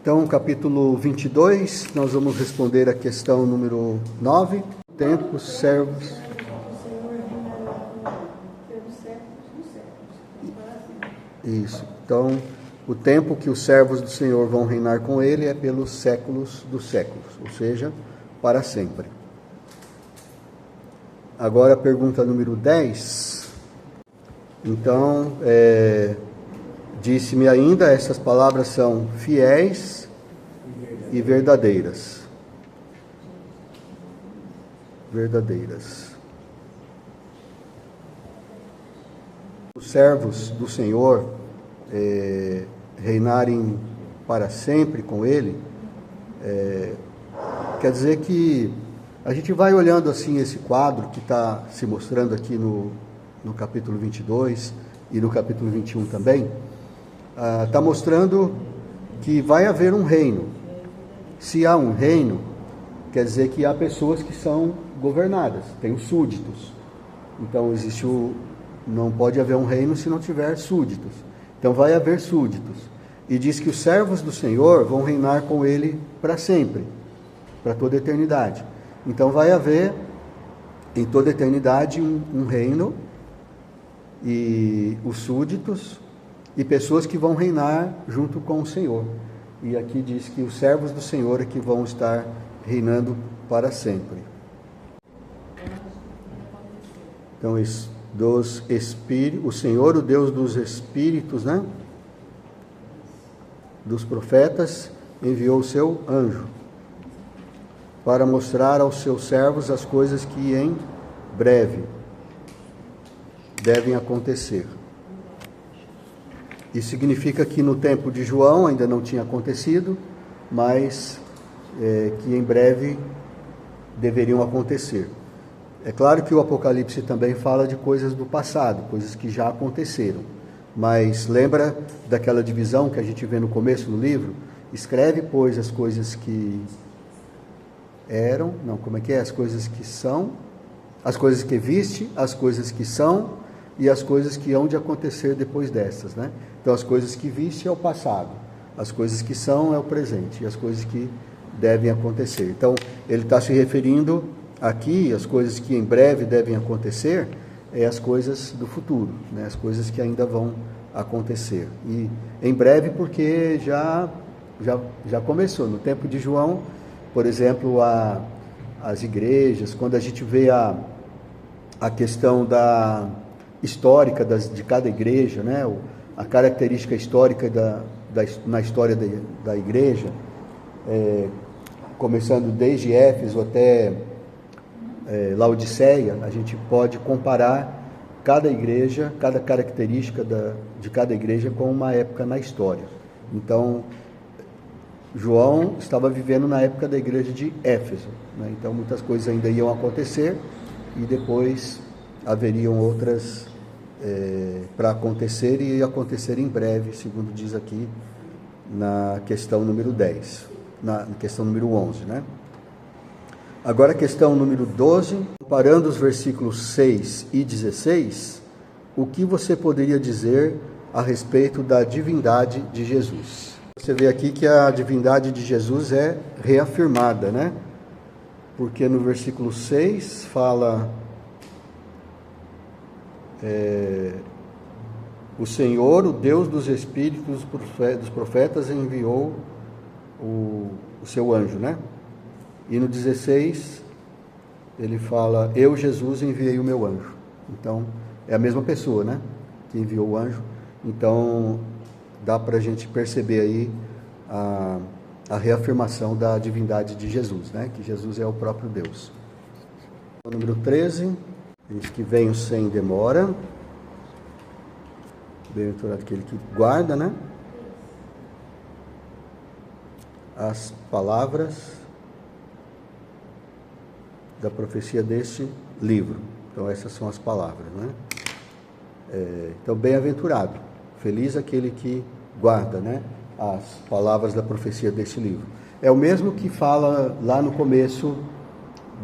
Então, capítulo 22, nós vamos responder a questão número 9, tempos, servos. Isso, então, o tempo que os servos do Senhor vão reinar com ele é pelos séculos dos séculos, ou seja, para sempre. Agora a pergunta número 10. Então, disse-me ainda, essas palavras são fiéis e verdadeiras. Verdadeiras. Os servos do Senhor reinarem para sempre com Ele, quer dizer que a gente vai olhando assim esse quadro que está se mostrando aqui no capítulo 22 e no capítulo 21 também, está mostrando que vai haver um reino. Se há um reino, quer dizer que há pessoas que são governadas, tem os súditos. Então não pode haver um reino se não tiver súditos. Então vai haver súditos. E diz que os servos do Senhor vão reinar com ele para sempre, para toda a eternidade. Então vai haver em toda a eternidade um reino e os súditos e pessoas que vão reinar junto com o Senhor. E aqui diz que os servos do Senhor é que vão estar reinando para sempre. Então, dos espíritos, o Senhor, o Deus dos espíritos, né? Dos profetas, enviou o seu anjo para mostrar aos seus servos as coisas que em breve devem acontecer. Isso significa que no tempo de João ainda não tinha acontecido, mas que em breve deveriam acontecer. É claro que o Apocalipse também fala de coisas do passado, coisas que já aconteceram. Mas lembra daquela divisão que a gente vê no começo do livro? Escreve, pois, as coisas que eram, não, como é que é? As coisas que são, as coisas que viste, as coisas que são e as coisas que hão de acontecer depois dessas, né? Então, as coisas que viste é o passado, as coisas que são é o presente e as coisas que devem acontecer. Então, ele está se referindo aqui, as coisas que em breve devem acontecer, as coisas do futuro, né? As coisas que ainda vão acontecer. E em breve porque já começou. No tempo de João, por exemplo, as igrejas, quando a gente vê a questão histórica de cada igreja, né? A característica histórica na história da igreja, começando desde Éfeso até Laodiceia, a gente pode comparar cada igreja, cada característica de cada igreja com uma época na história. Então, João estava vivendo na época da igreja de Éfeso, né? Então muitas coisas ainda iam acontecer e depois haveriam outras para acontecer e acontecer em breve, segundo diz aqui na questão número 10, na questão número 11, né? Agora a questão número 12, comparando os versículos 6 e 16, o que você poderia dizer a respeito da divindade de Jesus? Você vê aqui que a divindade de Jesus é reafirmada, né? Porque no versículo 6 fala: o Senhor, o Deus dos espíritos dos profetas, enviou o seu anjo, né? E no 16 ele fala: eu, Jesus, enviei o meu anjo. Então é a mesma pessoa, né? Que enviou o anjo. Então dá para a gente perceber aí a reafirmação da divindade de Jesus, né? Que Jesus é o próprio Deus. O número 13, diz que venho sem demora. Bem-aventurado aquele que guarda, né? As palavras da profecia deste livro. Então essas são as palavras, né? Então, bem-aventurado, feliz aquele que guarda, né, as palavras da profecia deste livro. É o mesmo que fala lá no começo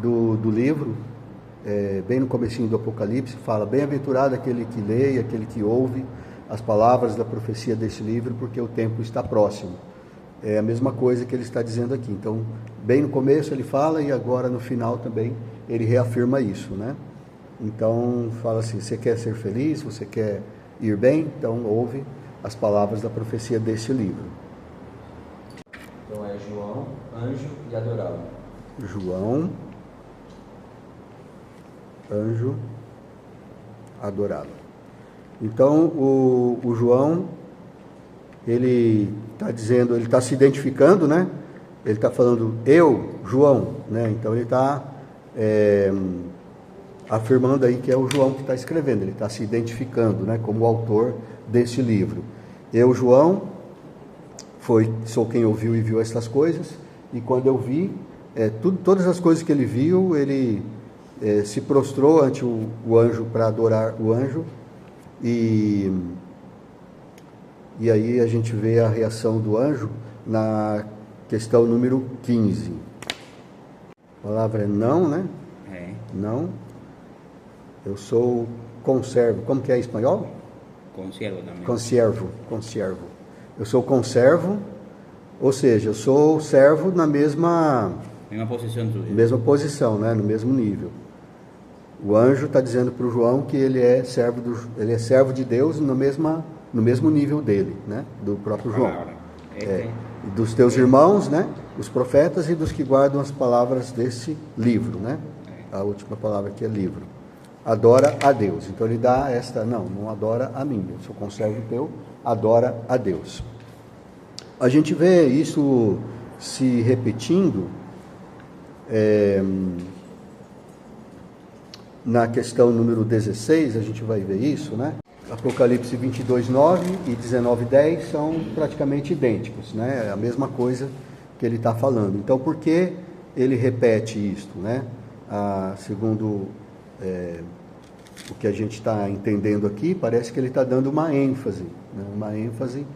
do livro, bem no comecinho do Apocalipse, fala: bem-aventurado aquele que lê e aquele que ouve as palavras da profecia deste livro, porque o tempo está próximo. é a mesma coisa que ele está dizendo aqui. Então, bem no começo ele fala e agora no final também ele reafirma isso, né? Então, fala assim, você quer ser feliz, você quer ir bem? Então, ouve as palavras da profecia deste livro. Então é João, anjo e adorá-lo. João, anjo, adorá-lo. Então, o João, ele está dizendo, ele está se identificando, né? Ele está falando, eu, João, né? Então, ele está afirmando aí que é o João que está escrevendo, ele está se identificando, né? Como o autor desse livro. Eu, João, sou quem ouviu e viu estas coisas, e quando eu vi, todas as coisas que ele viu, ele se prostrou ante o anjo para adorar o anjo, e aí a gente vê a reação do anjo na questão número 15. A palavra é não, né? Não. Eu sou conservo. Como que é em espanhol? Conservo também. Conservo. Eu sou conservo, ou seja, eu sou servo na mesma posição, né? No mesmo nível. O anjo está dizendo para o João que ele é servo de Deus no mesmo nível dele, né? Do próprio João. Dos teus irmãos, né? Os profetas e dos que guardam as palavras desse livro, né? A última palavra aqui é livro. Adora a Deus. Então ele dá não adora a mim. Eu sou conservo teu, adora a Deus. A gente vê isso se repetindo na questão número 16, a gente vai ver isso, né? Apocalipse 22:9 e 19:10 são praticamente idênticos, né? É a mesma coisa que ele está falando. Então, por que ele repete isto, né? Segundo o que a gente está entendendo aqui, parece que ele está dando uma ênfase, né? Uma ênfase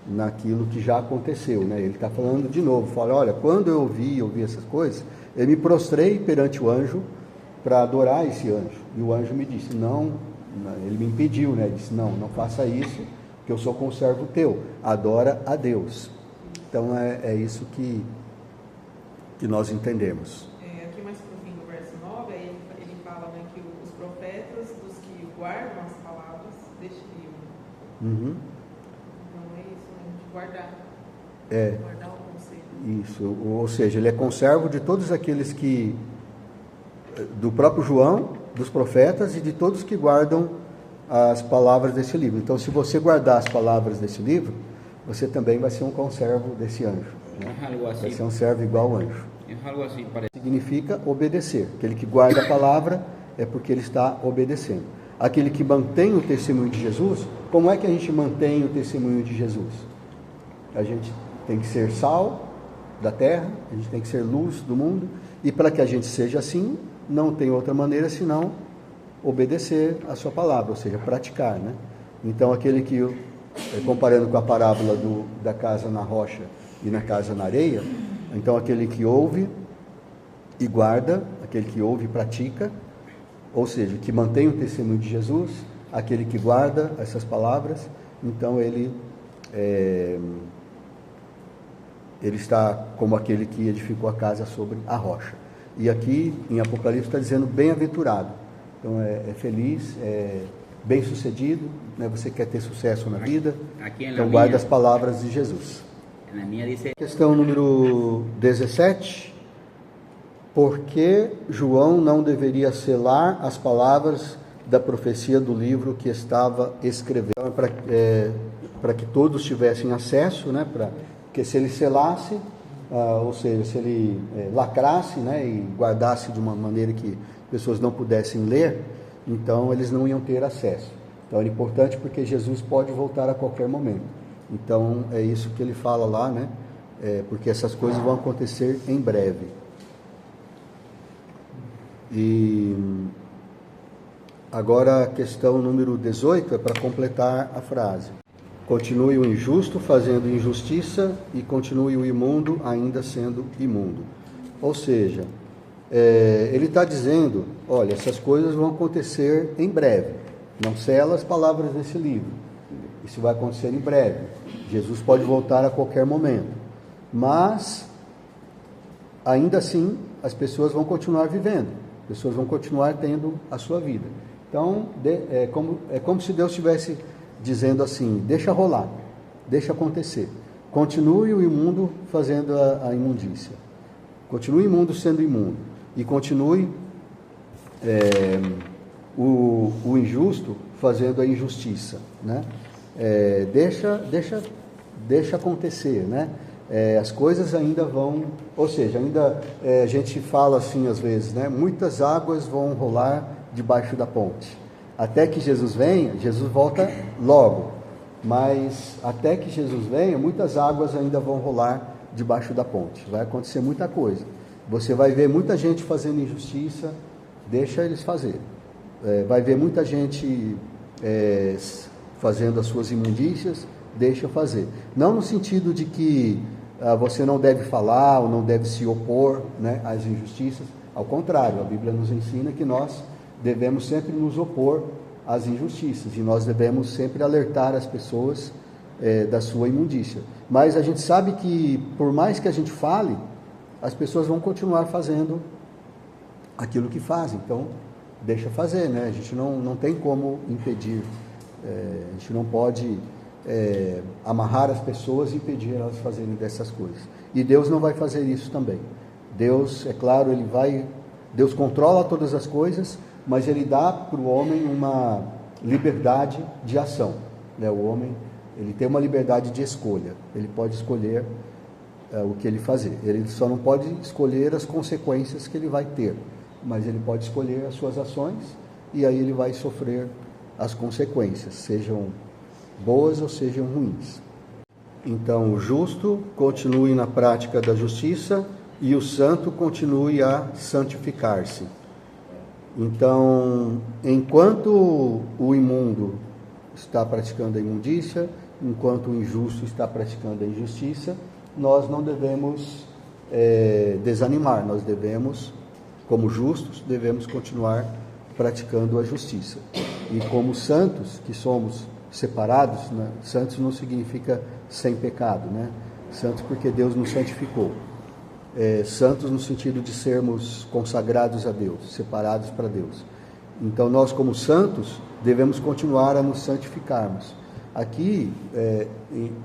naquilo que já aconteceu, né? Ele está falando de novo, fala, olha, quando eu ouvi essas coisas, eu me prostrei perante o anjo para adorar esse anjo, e o anjo me disse, não, ele me impediu, né? Ele disse, não faça isso, que eu sou conservo teu, adora a Deus. Então é isso que nós entendemos. Aqui mais para o fim do verso 9, ele fala, né, que os profetas, dos que guardam as palavras deste livro. Uhum. Então é isso, né, de guardar. Guardar o conselho. Isso, ou seja, ele é conservo de todos aqueles que, do próprio João, dos profetas e de todos que guardam as palavras desse livro. Então, se você guardar as palavras desse livro, você também vai ser um conservo desse anjo, né? Vai ser um servo igual ao anjo. Significa obedecer. Aquele que guarda a palavra é porque ele está obedecendo. Aquele que mantém o testemunho de Jesus, como é que a gente mantém o testemunho de Jesus? A gente tem que ser sal da terra, a gente tem que ser luz do mundo, e para que a gente seja assim, não tem outra maneira senão obedecer a sua palavra, ou seja, praticar, né? Então, aquele que, comparando com a parábola da casa na rocha e na casa na areia, então aquele que ouve e guarda, aquele que ouve e pratica, ou seja, que mantém o testemunho de Jesus, aquele que guarda essas palavras, então ele está como aquele que edificou a casa sobre a rocha. E aqui em Apocalipse está dizendo bem-aventurado. Então é feliz, bem-sucedido, né? Você quer ter sucesso na vida, então guarda as palavras de Jesus. Questão número 17. Por que João não deveria selar as palavras da profecia do livro que estava escrevendo? Para que todos tivessem acesso, né? Porque se ele selasse, ou seja, se ele lacrasse, né? E guardasse de uma maneira que pessoas não pudessem ler, então eles não iam ter acesso. Então é importante porque Jesus pode voltar a qualquer momento. Então é isso que ele fala lá, né? Porque essas coisas vão acontecer em breve. E agora a questão número 18 é para completar a frase. Continue o injusto fazendo injustiça e continue o imundo ainda sendo imundo. Ou seja, ele está dizendo, olha, essas coisas vão acontecer em breve. Não sela as palavras desse livro. Isso vai acontecer em breve. Jesus pode voltar a qualquer momento. mas ainda assim as pessoas vão continuar vivendo, as pessoas vão continuar tendo a sua vida. Então é como se Deus estivesse dizendo assim: deixa rolar, deixa acontecer, continue o imundo fazendo a imundícia, continue o imundo sendo imundo, e continue o injusto fazendo a injustiça, né? Deixa acontecer, né? As coisas ainda vão, ou seja, ainda a gente fala assim às vezes, né? Muitas águas vão rolar debaixo da ponte. Até que Jesus venha, Jesus volta logo, mas até que Jesus venha, muitas águas ainda vão rolar debaixo da ponte. Vai acontecer muita coisa. Você vai ver muita gente fazendo injustiça, deixa eles fazerem. Vai ver muita gente fazendo as suas imundícias, deixa fazer. Não no sentido de que você não deve falar ou não deve se opor, né, às injustiças. Ao contrário, a Bíblia nos ensina que nós devemos sempre nos opor às injustiças e nós devemos sempre alertar as pessoas da sua imundícia. Mas a gente sabe que, por mais que a gente fale, as pessoas vão continuar fazendo aquilo que fazem. Então, deixa fazer, né? A gente não tem como impedir, a gente não pode amarrar as pessoas e impedir elas fazerem dessas coisas. E Deus não vai fazer isso também. Deus, é claro, Deus controla todas as coisas, mas Ele dá para o homem uma liberdade de ação, né? O homem, ele tem uma liberdade de escolha, ele pode escolher o que ele fazer, ele só não pode escolher as consequências que ele vai ter, mas ele pode escolher as suas ações, e aí ele vai sofrer as consequências, sejam boas ou sejam ruins. Então, o justo continue na prática da justiça e o santo continue a santificar-se. Então, enquanto o imundo está praticando a imundícia, enquanto o injusto está praticando a injustiça, nós não devemos desanimar, nós devemos, como justos, devemos continuar praticando a justiça. E como santos, que somos separados, né? Santos não significa sem pecado, né? Santos porque Deus nos santificou. Santos no sentido de sermos consagrados a Deus, separados para Deus. Então nós, como santos, devemos continuar a nos santificarmos. Aqui,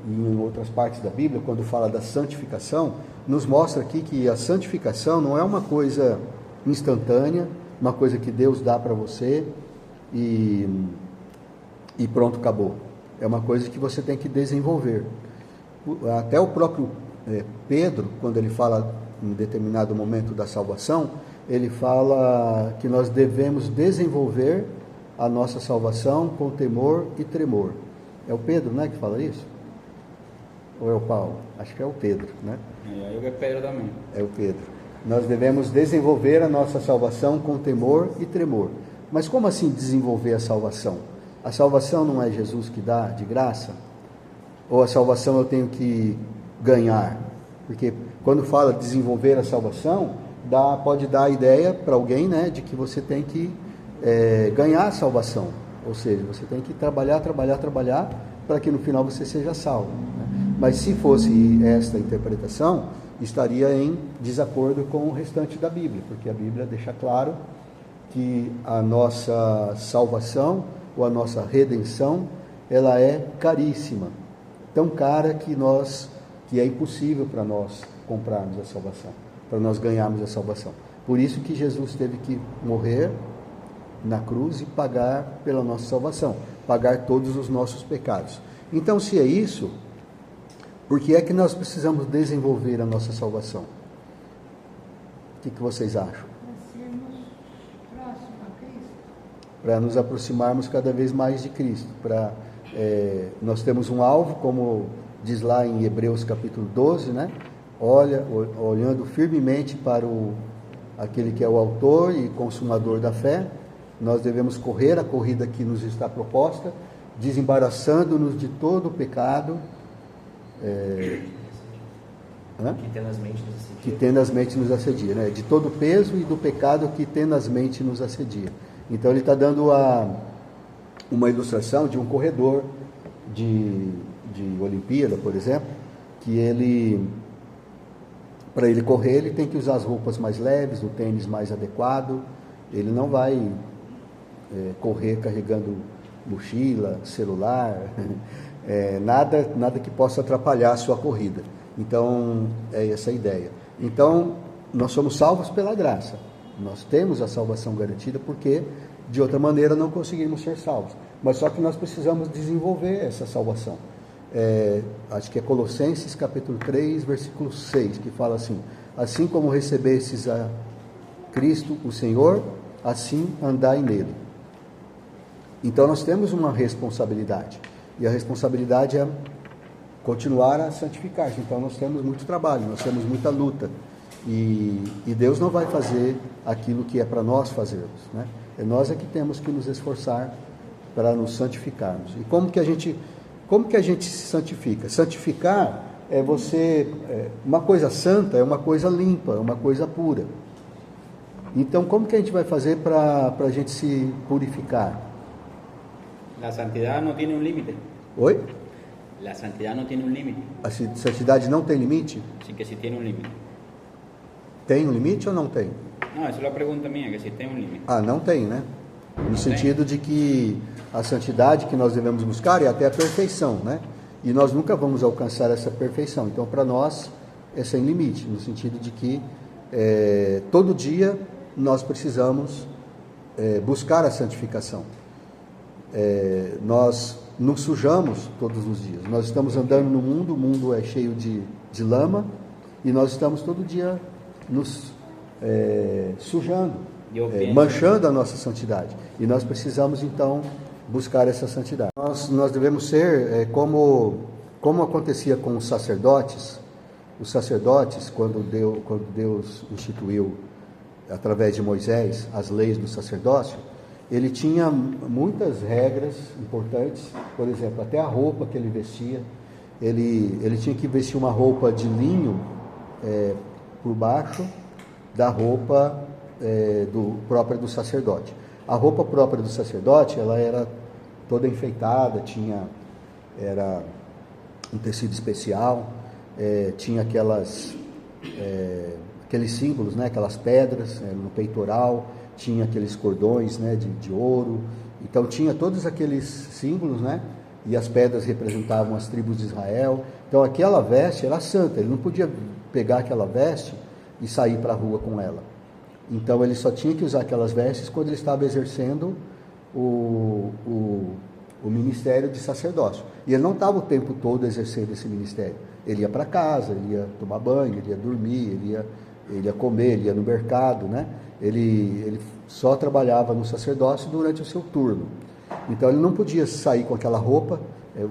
em outras partes da Bíblia, quando fala da santificação, nos mostra aqui que a santificação não é uma coisa instantânea, uma coisa que Deus dá para você e pronto, acabou. É uma coisa que você tem que desenvolver. Até o próprio Pedro, quando ele fala em determinado momento da salvação, ele fala que nós devemos desenvolver a nossa salvação com temor e tremor. É o Pedro, né, que fala isso? Ou é o Paulo? Acho que é o Pedro, né? É Pedro também. É o Pedro. Nós devemos desenvolver a nossa salvação com temor e tremor. Mas como assim desenvolver a salvação? A salvação não é Jesus que dá de graça? Ou a salvação eu tenho que ganhar? Porque quando fala desenvolver a salvação, pode dar a ideia para alguém, né, de que você tem que ganhar a salvação. Ou seja, você tem que trabalhar para que no final você seja salvo, né? Mas se fosse esta interpretação, estaria em desacordo com o restante da Bíblia, porque a Bíblia deixa claro que a nossa salvação ou a nossa redenção, ela é caríssima, tão cara que é impossível para nós comprarmos a salvação, para nós ganharmos a salvação. Por isso que Jesus teve que morrer na cruz e pagar pela nossa salvação, pagar todos os nossos pecados. Então, se é isso, por que é que nós precisamos desenvolver a nossa salvação? O que vocês acham? Para sermos próximos a Cristo. Para nos aproximarmos cada vez mais de Cristo. Nós temos um alvo, como diz lá em Hebreus capítulo 12, né? Olhando firmemente para aquele que é o autor e consumador da fé, nós devemos correr a corrida que nos está proposta, desembaraçando-nos de todo o pecado, que tenazmente nos assedia, né? De todo o peso e do pecado que tenazmente nos assedia. Então ele está dando uma ilustração de um corredor de Olimpíada, por exemplo, que ele para ele correr, ele tem que usar as roupas mais leves, o tênis mais adequado. Ele não vai correr carregando mochila, celular, nada que possa atrapalhar a sua corrida. Então, é essa a ideia. Então, nós somos salvos pela graça. Nós temos a salvação garantida porque, de outra maneira, não conseguimos ser salvos. Mas só que nós precisamos desenvolver essa salvação. Acho que é Colossenses capítulo 3, versículo 6, que fala assim: assim como recebestes a Cristo, o Senhor, assim andai nele. Então nós temos uma responsabilidade, e a responsabilidade é continuar a santificar-se. Então nós temos muito trabalho, nós temos muita luta, e Deus não vai fazer aquilo que é para nós fazermos, né? É nós que temos que nos esforçar para nos santificarmos. E como que a gente se santifica? Santificar é uma coisa santa é uma coisa limpa, é uma coisa pura. Então, como que a gente vai fazer para a gente se purificar? La santidad no tiene un límite. Oi? La santidad no tiene un límite. A santidade não tem limite? Sí que sí tiene un límite. Tem um limite ou não tem? No, esa es la pregunta mía, que si tem un límite. Ah, não tem, né? No sentido de que a santidade que nós devemos buscar é até a perfeição, né? E nós nunca vamos alcançar essa perfeição. Então, para nós, é sem limite, no sentido de que todo dia nós precisamos buscar a santificação. Nós nos sujamos todos os dias. Nós estamos andando no mundo, o mundo é cheio de lama, e nós estamos todo dia nos sujando, manchando a nossa santidade. E nós precisamos, então, buscar essa santidade. Nós devemos ser como acontecia com os sacerdotes. Os sacerdotes, quando Deus instituiu, através de Moisés, as leis do sacerdócio, ele tinha muitas regras importantes. Por exemplo, até a roupa que ele vestia, ele tinha que vestir uma roupa de linho por baixo da roupa própria do sacerdote. A roupa própria do sacerdote, ela era toda enfeitada, era um tecido especial, tinha aqueles símbolos, né, aquelas pedras no peitoral, tinha aqueles cordões, né, de ouro. Então tinha todos aqueles símbolos, né, e as pedras representavam as tribos de Israel. Então aquela veste era santa, ele não podia pegar aquela veste e sair para a rua com ela. Então ele só tinha que usar aquelas vestes quando ele estava exercendo o ministério de sacerdócio. E ele não estava o tempo todo exercendo esse ministério. Ele ia para casa, ele ia tomar banho, ele ia dormir, ele ia comer, ele ia no mercado, né? Ele só trabalhava no sacerdócio durante o seu turno. Então ele não podia sair com aquela roupa,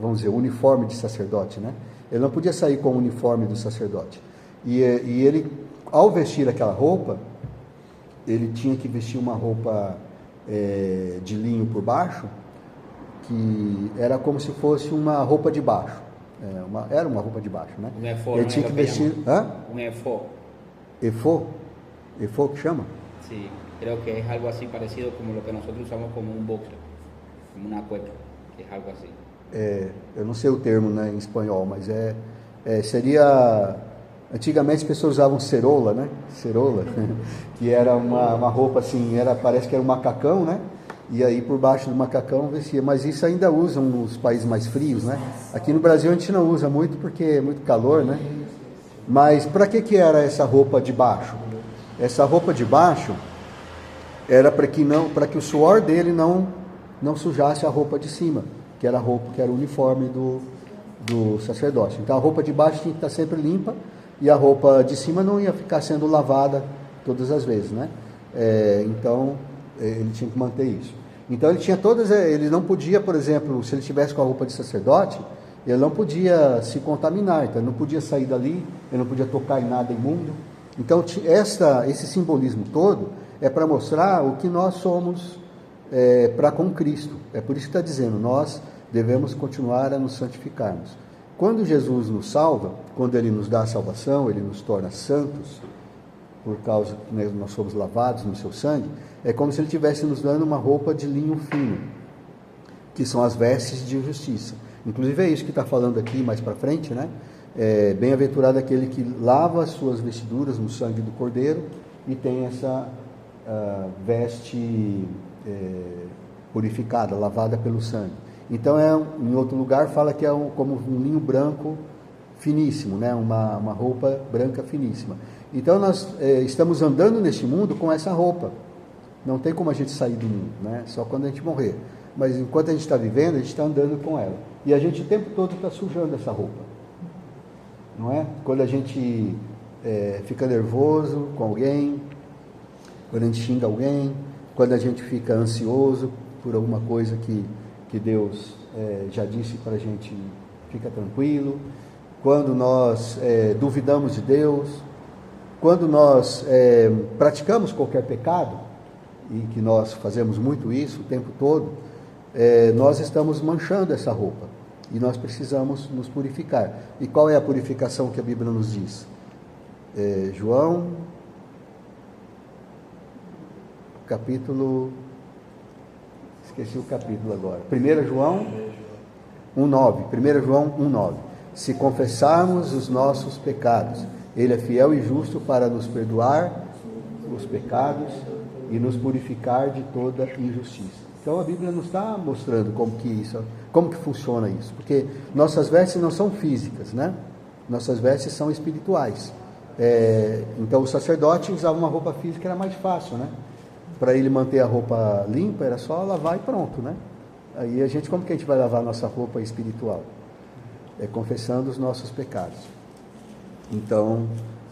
vamos dizer, uniforme de sacerdote, né? Ele não podia sair com o uniforme do sacerdote. E ele, ao vestir aquela roupa, ele tinha que vestir uma roupa de linho por baixo, que era como se fosse uma roupa de baixo. Era uma roupa de baixo, né? Um efó, ele tinha que vestir... Um efó. Efó? Efó que chama? Sí, creo que es algo así parecido como lo que nosotros usamos como un boxer, como una cueca, que es algo así. Eu não sei o termo, né, em espanhol, mas seria... Antigamente as pessoas usavam cerola, né? Cerola, que era uma roupa assim, parece que era um macacão, né? E aí por baixo do macacão vestia, mas isso ainda usam nos países mais frios, né? Aqui no Brasil a gente não usa muito porque é muito calor, né? Mas para que era essa roupa de baixo? Essa roupa de baixo era para que o suor dele não sujasse a roupa de cima, que era a roupa, que era o uniforme do sacerdócio. Então a roupa de baixo tinha que estar sempre limpa e a roupa de cima não ia ficar sendo lavada todas as vezes, né? Então ele tinha que manter isso. Então ele não podia, por exemplo, se ele estivesse com a roupa de sacerdote, ele não podia se contaminar, então ele não podia sair dali, ele não podia tocar em nada imundo. Então esse simbolismo todo é para mostrar o que nós somos para com Cristo. É por isso que está dizendo, nós devemos continuar a nos santificarmos. Quando Jesus nos salva, quando Ele nos dá a salvação, Ele nos torna santos, por causa que nós somos lavados no seu sangue, é como se Ele estivesse nos dando uma roupa de linho fino, que são as vestes de justiça. Inclusive é isso que está falando aqui mais para frente, né? Bem-aventurado aquele que lava as suas vestiduras no sangue do Cordeiro e tem essa veste purificada, lavada pelo sangue. Então, em outro lugar, fala que é como um linho branco finíssimo, né? Uma roupa branca finíssima. Então, nós estamos andando neste mundo com essa roupa. Não tem como a gente sair do mundo, né? Só quando a gente morrer. Mas enquanto a gente está vivendo, a gente está andando com ela. E a gente o tempo todo está sujando essa roupa. Não é? Quando a gente fica nervoso com alguém, quando a gente xinga alguém, quando a gente fica ansioso por alguma coisa que Deus já disse para a gente, fica tranquilo. Quando nós duvidamos de Deus, quando nós praticamos qualquer pecado, e que nós fazemos muito isso o tempo todo, nós estamos manchando essa roupa. E nós precisamos nos purificar. E qual é a purificação que a Bíblia nos diz? João, capítulo... Esqueci o capítulo agora. 1 João 1,9. 1 João 1,9. Se confessarmos os nossos pecados, Ele é fiel e justo para nos perdoar os pecados e nos purificar de toda injustiça. Então a Bíblia nos está mostrando como que funciona isso, porque nossas vestes não são físicas, né? Nossas vestes são espirituais. Então o sacerdote usava uma roupa física, era mais fácil, né? Para ele manter a roupa limpa, era só lavar e pronto, né? Aí como que a gente vai lavar a nossa roupa espiritual? Confessando os nossos pecados. Então,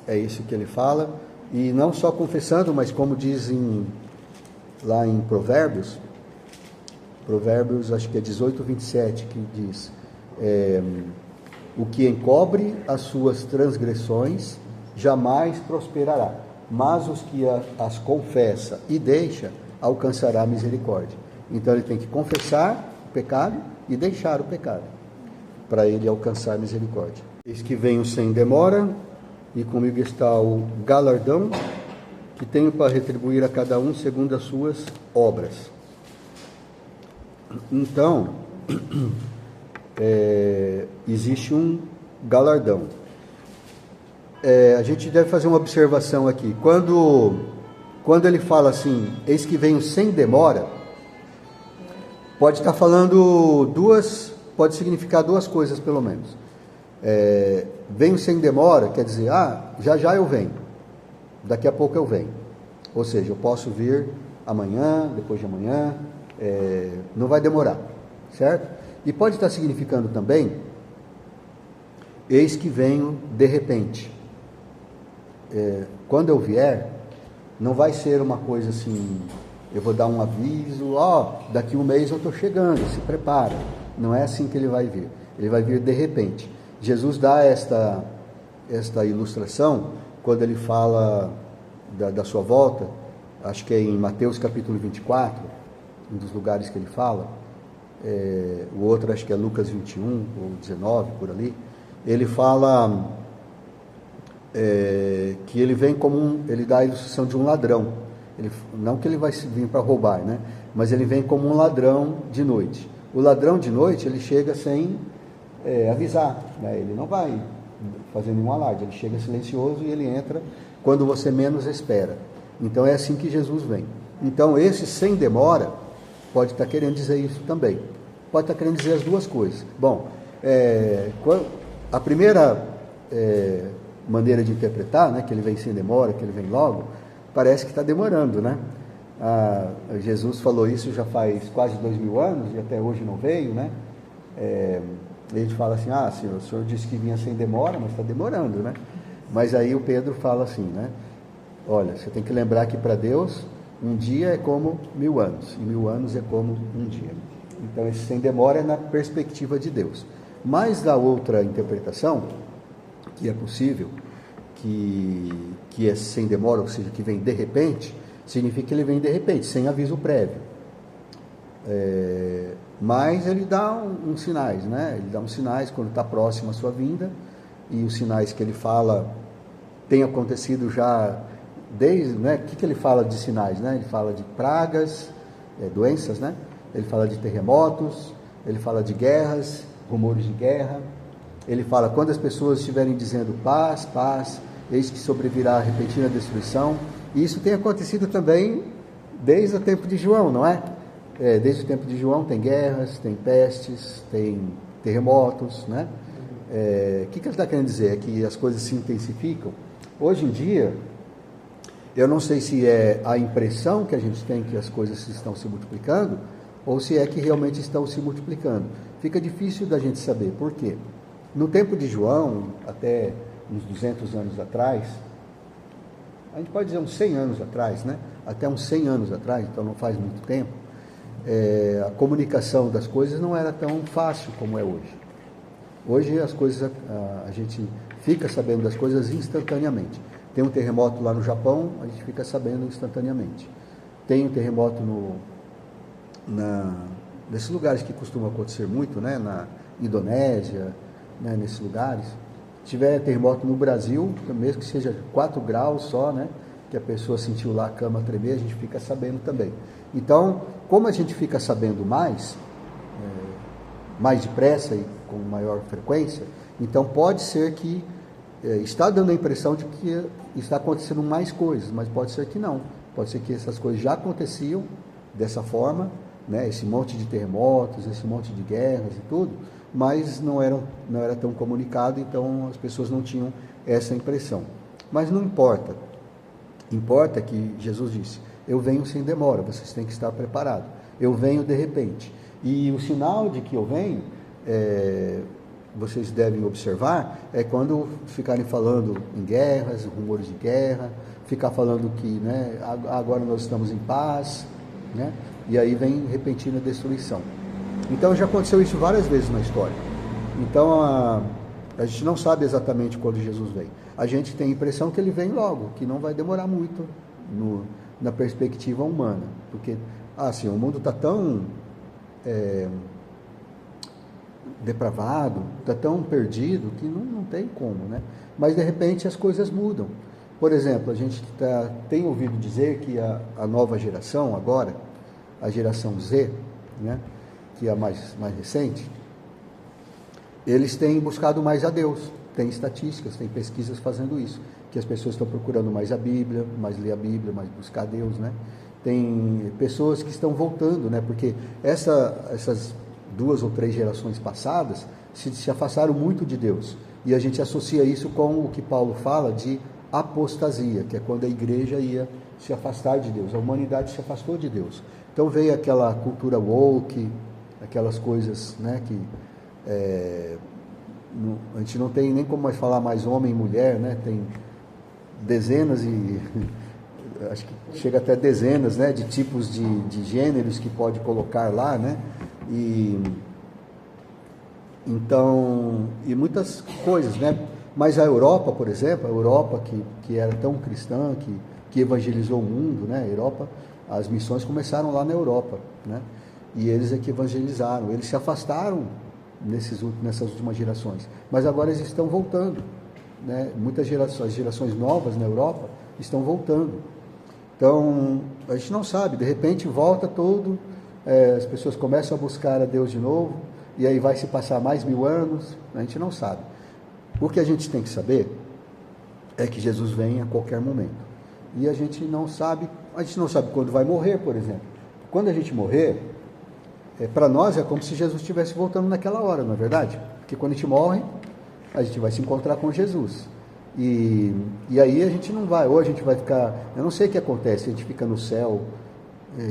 é isso que ele fala. E não só confessando, mas como dizem lá em Provérbios, acho que é 18:27, que diz: o que encobre as suas transgressões jamais prosperará, mas os que as confessa e deixa alcançará misericórdia. Então ele tem que confessar o pecado e deixar o pecado, para ele alcançar misericórdia. Eis que venho sem demora, e comigo está o galardão, que tenho para retribuir a cada um segundo as suas obras. Então, existe um galardão. A gente deve fazer uma observação aqui. Quando ele fala assim, eis que venho sem demora, pode estar falando pode significar duas coisas pelo menos. Venho sem demora, quer dizer, já eu venho, daqui a pouco eu venho. Ou seja, eu posso vir amanhã, depois de amanhã, não vai demorar, certo? E pode estar significando também, eis que venho de repente. Quando eu vier, não vai ser uma coisa assim, eu vou dar um aviso, daqui um mês eu estou chegando, se prepara. Não é assim que ele vai vir. Ele vai vir de repente. Jesus dá esta ilustração quando ele fala da sua volta, acho que é em Mateus capítulo 24, um dos lugares que ele fala, o outro acho que é Lucas 21 ou 19, por ali. Ele fala que ele vem ele dá a ilustração de um ladrão. Não que ele vai vir para roubar, né? Mas ele vem como um ladrão de noite. O ladrão de noite, ele chega sem avisar, né? Ele não vai fazer nenhum alarde, ele chega silencioso e ele entra quando você menos espera. Então é assim que Jesus vem. Então esse sem demora pode estar querendo dizer isso também. Pode estar querendo dizer as duas coisas. Bom, a primeira maneira de interpretar, né, que ele vem sem demora, que ele vem logo, parece que está demorando, né? Jesus falou isso já faz quase 2000 anos e até hoje não veio, né? A gente fala assim, senhor, o senhor disse que vinha sem demora, mas está demorando, né? Mas aí o Pedro fala assim, né? Olha, você tem que lembrar que para Deus um dia é como 1000 anos, e 1000 anos é como um dia. Então esse sem demora é na perspectiva de Deus. Mas da outra interpretação, que é possível, que é sem demora, ou seja, que vem de repente, significa que ele vem de repente, sem aviso prévio. Mas ele dá uns sinais, né? Ele dá uns sinais quando está próximo à sua vinda, e os sinais que ele fala têm acontecido já desde, né? O que ele fala de sinais, né? Ele fala de pragas, doenças, né? Ele fala de terremotos, ele fala de guerras, rumores de guerra, Ele fala, quando as pessoas estiverem dizendo paz, paz, eis que sobrevirá a repentina destruição. E isso tem acontecido também desde o tempo de João, não é? Desde o tempo de João tem guerras, tem pestes, tem terremotos, né? O que ele está querendo dizer? É que as coisas se intensificam. Hoje em dia, eu não sei se é a impressão que a gente tem que as coisas estão se multiplicando, ou se é que realmente estão se multiplicando. Fica difícil da gente saber. Por quê? No tempo de João, até uns 200 anos atrás, a gente pode dizer uns 100 anos atrás, né? Até uns 100 anos atrás, então não faz muito tempo, a comunicação das coisas não era tão fácil como é hoje. Hoje as coisas, a gente fica sabendo das coisas instantaneamente. Tem um terremoto lá no Japão, a gente fica sabendo instantaneamente. Tem um terremoto nesses lugares que costuma acontecer muito, né? Na Indonésia, né? Nesses lugares. Se tiver terremoto no Brasil, mesmo que seja 4 graus só, né? Que a pessoa sentiu lá a cama tremer, a gente fica sabendo também. Então, como a gente fica sabendo mais depressa e com maior frequência, então pode ser que está dando a impressão de que está acontecendo mais coisas, mas pode ser que não. Pode ser que essas coisas já aconteciam dessa forma, né? Esse monte de terremotos, esse monte de guerras e tudo, mas não era tão comunicado, então as pessoas não tinham essa impressão. Mas não importa. Importa que Jesus disse, eu venho sem demora, vocês têm que estar preparados. Eu venho de repente. E o sinal de que eu venho, vocês devem observar, é quando ficarem falando em guerras, rumores de guerra, ficar falando que, né, agora nós estamos em paz, né? E aí vem repentina destruição. Então já aconteceu isso várias vezes na história. Então a gente não sabe exatamente quando Jesus vem. A gente tem a impressão que ele vem logo, que não vai demorar muito na perspectiva humana. Porque, assim, o mundo está tão depravado, está tão perdido, que não tem como, né? Mas, de repente, as coisas mudam. Por exemplo, a gente tem ouvido dizer que a nova geração agora, a geração Z, né, que é a mais recente, eles têm buscado mais a Deus. Tem estatísticas, tem pesquisas fazendo isso, que as pessoas estão procurando mais a Bíblia, mais ler a Bíblia, mais buscar Deus, né? Tem pessoas que estão voltando, né? Porque essas 2 ou 3 gerações passadas se afastaram muito de Deus. E a gente associa isso com o que Paulo fala de apostasia, que é quando a igreja ia se afastar de Deus, a humanidade se afastou de Deus. Então veio aquela cultura woke, aquelas coisas, né, que a gente não tem nem como mais falar mais homem e mulher, né? Tem dezenas e acho que chega até dezenas, né, de tipos de gêneros que pode colocar lá, né? E então, e muitas coisas, né? Mas a Europa, por exemplo, a Europa que era tão cristã, que evangelizou o mundo, né? A Europa, as missões começaram lá na Europa, né? E eles é que evangelizaram, eles se afastaram nessas últimas gerações, mas agora eles estão voltando, né? Muitas gerações novas na Europa estão voltando. Então, a gente não sabe, de repente volta tudo, as pessoas começam a buscar a Deus de novo, e aí vai se passar mais 1000 anos, a gente não sabe. O que a gente tem que saber é que Jesus vem a qualquer momento. E a gente não sabe quando vai morrer, por exemplo. Quando a gente morrer, para nós é como se Jesus estivesse voltando naquela hora, não é verdade? Porque quando a gente morre, a gente vai se encontrar com Jesus. E aí a gente não vai, ou a gente vai ficar, eu não sei o que acontece, a gente fica no céu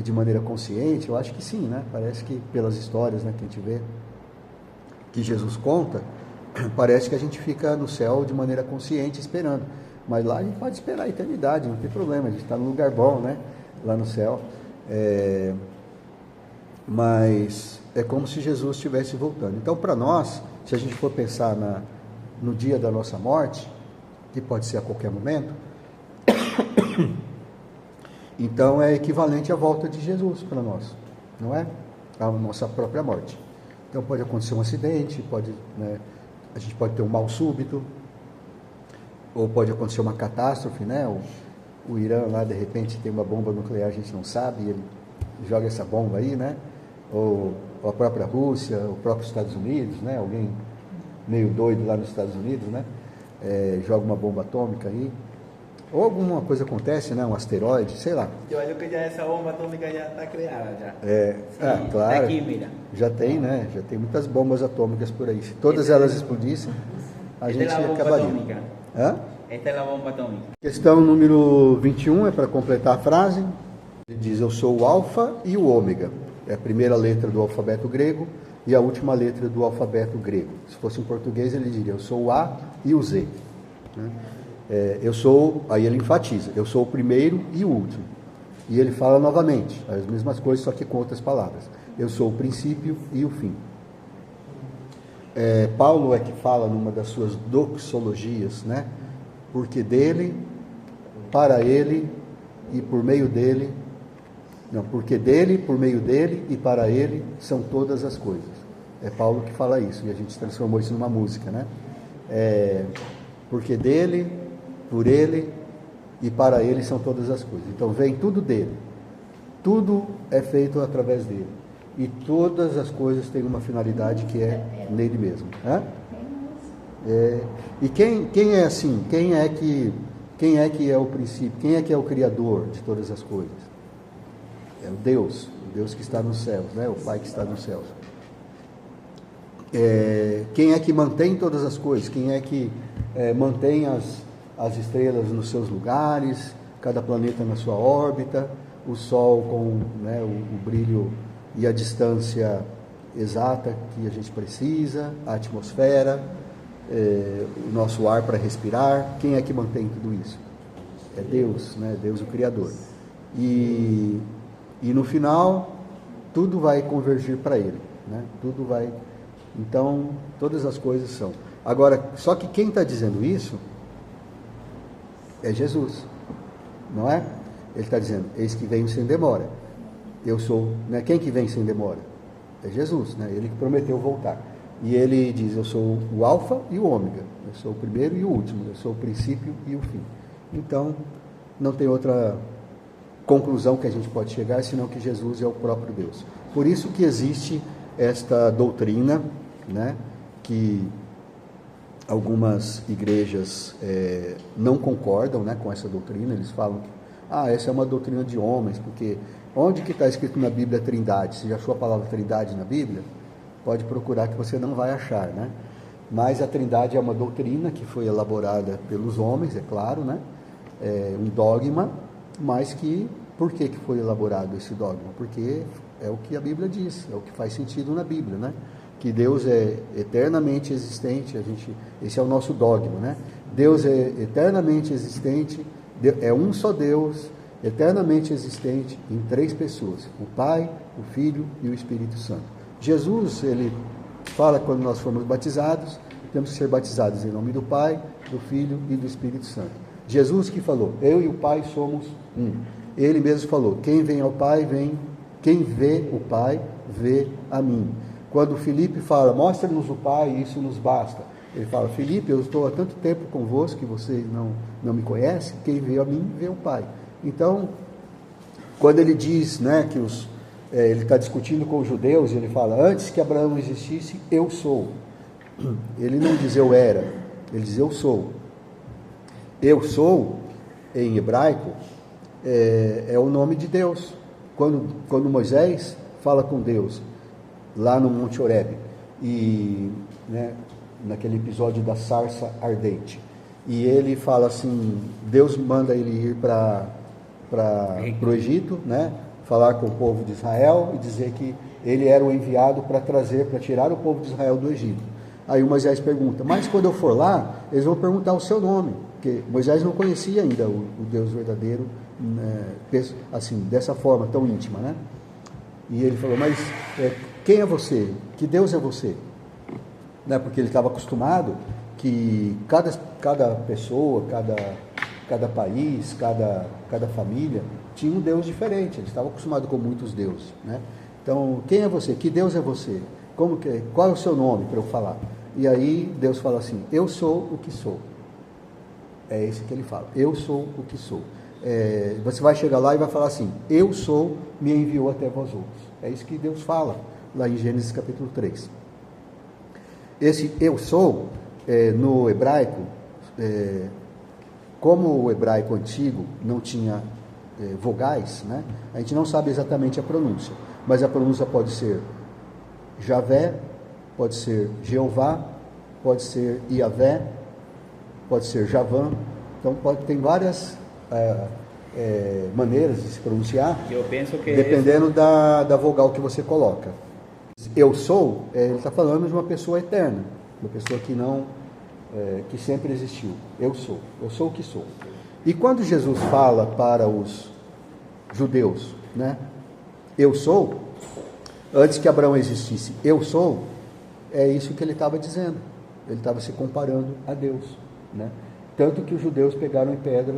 de maneira consciente, eu acho que sim, né? Parece que pelas histórias, né, que a gente vê, que Jesus conta, parece que a gente fica no céu de maneira consciente esperando. Mas lá a gente pode esperar a eternidade, não tem problema, a gente está num lugar bom, né? Lá no céu. Mas é como se Jesus estivesse voltando. Então, para nós, se a gente for pensar no dia da nossa morte, que pode ser a qualquer momento, então é equivalente à volta de Jesus para nós, não é? A nossa própria morte. Então pode acontecer um acidente, né, a gente pode ter um mal súbito, ou pode acontecer uma catástrofe, né? O Irã lá de repente tem uma bomba nuclear, a gente não sabe, e ele joga essa bomba aí, né? Ou a própria Rússia, o próprio Estados Unidos, né? Alguém meio doido lá nos Estados Unidos, né? Joga uma bomba atômica aí, ou alguma coisa acontece, né? Um asteroide, sei lá. Eu acho que já essa bomba atômica já está criada já. Claro. Aqui, mira. Já tem, né? Já tem muitas bombas atômicas por aí. Se todas elas explodissem, a gente acabaria. Hã? Esta é a bomba atômica. Questão número 21 é para completar a frase. Ele diz: eu sou o alfa e o ômega. É a primeira letra do alfabeto grego e a última letra do alfabeto grego. Se fosse em português, ele diria: eu sou o A e o Z. Eu sou, aí ele enfatiza, eu sou o primeiro e o último. E ele fala novamente as mesmas coisas, só que com outras palavras. Eu sou o princípio e o fim. Paulo é que fala numa das suas doxologias, né? Porque dele, para ele e por meio dele, não, porque dele, por meio dele e para ele são todas as coisas. É Paulo que fala isso, e a gente transformou isso numa música, né? Porque dele, por ele e para ele são todas as coisas. Então vem tudo dele, tudo é feito através dele, e todas as coisas têm uma finalidade que é nele mesmo. E quem é assim? Quem é que é o princípio? Quem é que é o criador de todas as coisas? É o Deus que está nos céus, né? O Pai que está nos céus. Quem é que mantém todas as coisas? Quem é que mantém as estrelas nos seus lugares, cada planeta na sua órbita, o Sol com, né, o brilho e a distância exata que a gente precisa, a atmosfera, o nosso ar para respirar? Quem é que mantém tudo isso? É Deus, né? Deus o Criador. E no final, tudo vai convergir para Ele, né? Tudo vai... Então, todas as coisas são. Agora, só que quem está dizendo isso é Jesus, não é? Ele está dizendo: eis que venho sem demora. Eu sou, né? Quem que vem sem demora? É Jesus, né? Ele que prometeu voltar. E ele diz: eu sou o alfa e o ômega, eu sou o primeiro e o último, eu sou o princípio e o fim. Então, não tem outra conclusão que a gente pode chegar, senão que Jesus é o próprio Deus. Por isso que existe esta doutrina, né, que algumas igrejas não concordam, né, com essa doutrina. Eles falam que essa é uma doutrina de homens, porque onde que está escrito na Bíblia a Trindade? Se já achou a palavra Trindade na Bíblia, pode procurar que você não vai achar, né? Mas a Trindade é uma doutrina que foi elaborada pelos homens, é claro, né? É um dogma, mas que... Por que foi elaborado esse dogma? Porque é o que a Bíblia diz, é o que faz sentido na Bíblia, né? Que Deus é eternamente existente, esse é o nosso dogma, né? Deus é eternamente existente, é um só Deus, eternamente existente em 3 pessoas: o Pai, o Filho e o Espírito Santo. Jesus, ele fala que quando nós formos batizados, temos que ser batizados em nome do Pai, do Filho e do Espírito Santo. Jesus que falou: eu e o Pai somos um. Ele mesmo falou: quem vem ao Pai, quem vê o Pai, vê a mim. Quando Filipe fala: mostra-nos o Pai, isso nos basta. Ele fala: Filipe, eu estou há tanto tempo convosco que vocês não me conhecem, quem vê a mim, vê o Pai. Então, quando ele diz, né, que ele está discutindo com os judeus, e ele fala: antes que Abraão existisse, eu sou. Ele não diz eu era, ele diz eu sou. Eu sou, em hebraico, é o nome de Deus. Quando Moisés fala com Deus lá no Monte Horebe, e, né, naquele episódio da sarça ardente, e ele fala assim, Deus manda ele ir para o Egito, né, falar com o povo de Israel e dizer que ele era o enviado para tirar o povo de Israel do Egito. Aí o Moisés pergunta: mas quando eu for lá, eles vão perguntar o seu nome, porque Moisés não conhecia ainda o Deus verdadeiro, né, assim, dessa forma tão íntima, né? E ele falou: mas quem é você? Que Deus é você? Né? Porque ele estava acostumado que cada pessoa, cada país, cada família tinha um Deus diferente. Ele estava acostumado com muitos deuses, né? Então, quem é você? Que Deus é você? Qual é o seu nome para eu falar? E aí Deus fala assim: eu sou o que sou. É esse que ele fala: eu sou o que sou. Você vai chegar lá e vai falar assim: eu sou, me enviou até vós outros. É isso que Deus fala lá em Gênesis capítulo 3. esse eu sou, no hebraico, como o hebraico antigo não tinha vogais, né? A gente não sabe exatamente a pronúncia, mas a pronúncia pode ser Javé, pode ser Jeová, pode ser Iavé, pode ser Javã. Então tem várias maneiras de se pronunciar, Eu penso que dependendo da vogal que você coloca. Eu sou, ele está falando de uma pessoa eterna, uma pessoa que não, que sempre existiu. Eu sou o que sou. E quando Jesus fala para os judeus, né, eu sou, antes que Abraão existisse, eu sou, é isso que ele estava dizendo. Ele estava se comparando a Deus, né? Tanto que os judeus pegaram em pedra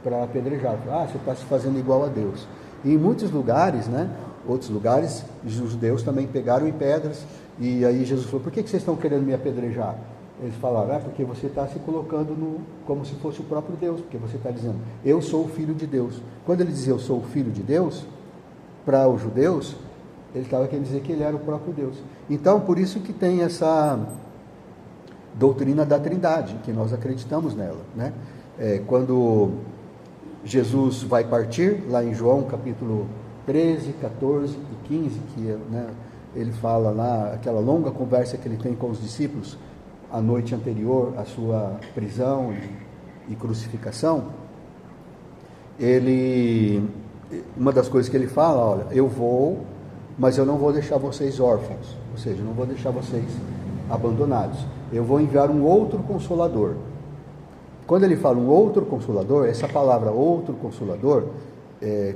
para apedrejar. Você está se fazendo igual a Deus. E em muitos lugares, né, outros lugares, os judeus também pegaram em pedras, e aí Jesus falou, por que vocês estão querendo me apedrejar? Eles falaram, porque você está se colocando como se fosse o próprio Deus, porque você está dizendo, eu sou o Filho de Deus. Quando ele dizia, eu sou o Filho de Deus, para os judeus, ele estava querendo dizer que ele era o próprio Deus. Então, por isso que tem essa doutrina da Trindade, que nós acreditamos nela, né? Quando Jesus vai partir, lá em João capítulo 13, 14 e 15, que né, ele fala lá, aquela longa conversa que ele tem com os discípulos, a noite anterior à sua prisão e crucificação, uma das coisas que ele fala, olha, eu vou, mas eu não vou deixar vocês órfãos, ou seja, não vou deixar vocês abandonados, eu vou enviar um outro Consolador. Quando ele fala um outro Consolador, essa palavra outro Consolador,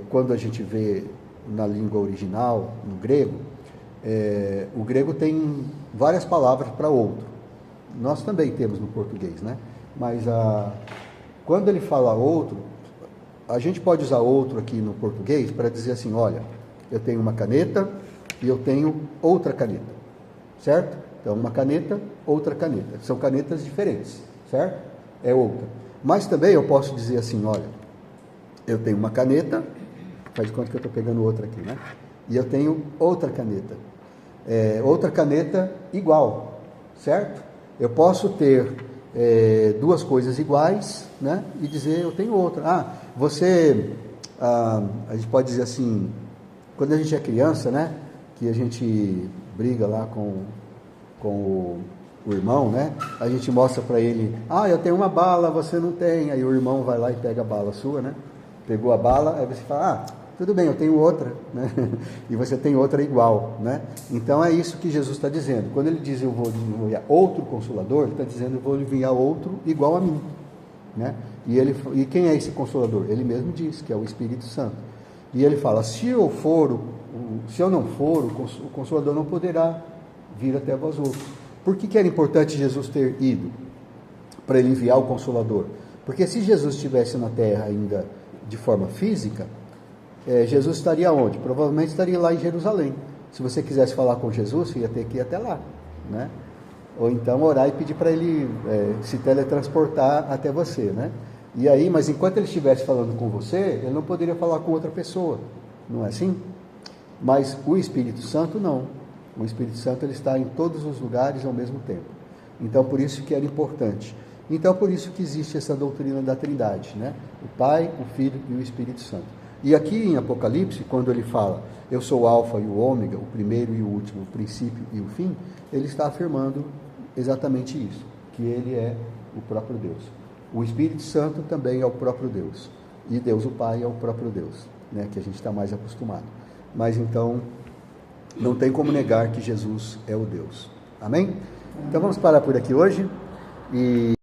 quando a gente vê na língua original, no grego, o grego tem várias palavras para outro. Nós também temos no português, né? Mas quando ele fala outro, a gente pode usar outro aqui no português para dizer assim, olha, eu tenho uma caneta e eu tenho outra caneta, certo? Então, uma caneta, outra caneta. São canetas diferentes, certo? É outra. Mas também eu posso dizer assim, olha, eu tenho uma caneta, faz de conta que eu estou pegando outra aqui, né? E eu tenho outra caneta. Outra caneta igual, certo? Eu posso ter duas coisas iguais, né? E dizer, eu tenho outra. A gente pode dizer assim, quando a gente é criança, né? Que a gente briga lá com o irmão, né? A gente mostra para ele, eu tenho uma bala, você não tem. Aí o irmão vai lá e pega a bala sua, né? Pegou a bala, aí você fala, tudo bem, eu tenho outra, né? E você tem outra igual, né? Então é isso que Jesus está dizendo. Quando ele diz eu vou enviar outro Consolador, ele está dizendo eu vou enviar outro igual a mim, né? E quem é esse Consolador? Ele mesmo diz que é o Espírito Santo. E ele fala, se eu não for, o Consolador não poderá vir até vós outros. Por que era importante Jesus ter ido? Para ele enviar o Consolador. Porque se Jesus estivesse na terra ainda de forma física, Jesus estaria onde? Provavelmente estaria lá em Jerusalém. Se você quisesse falar com Jesus, você ia ter que ir até lá, né? Ou então orar e pedir para ele se teletransportar até você, né? E aí, mas enquanto ele estivesse falando com você, ele não poderia falar com outra pessoa, não é assim? Mas o Espírito Santo não. O Espírito Santo ele está em todos os lugares ao mesmo tempo. Então, por isso que era importante. Então, por isso que existe essa doutrina da Trindade, né? O Pai, o Filho e o Espírito Santo. E aqui em Apocalipse, quando ele fala, eu sou o Alfa e o Ômega, o primeiro e o último, o princípio e o fim, ele está afirmando exatamente isso, que ele é o próprio Deus. O Espírito Santo também é o próprio Deus. E Deus o Pai é o próprio Deus, né? Que a gente está mais acostumado. Mas então, não tem como negar que Jesus é o Deus. Amém? Então vamos parar por aqui hoje. E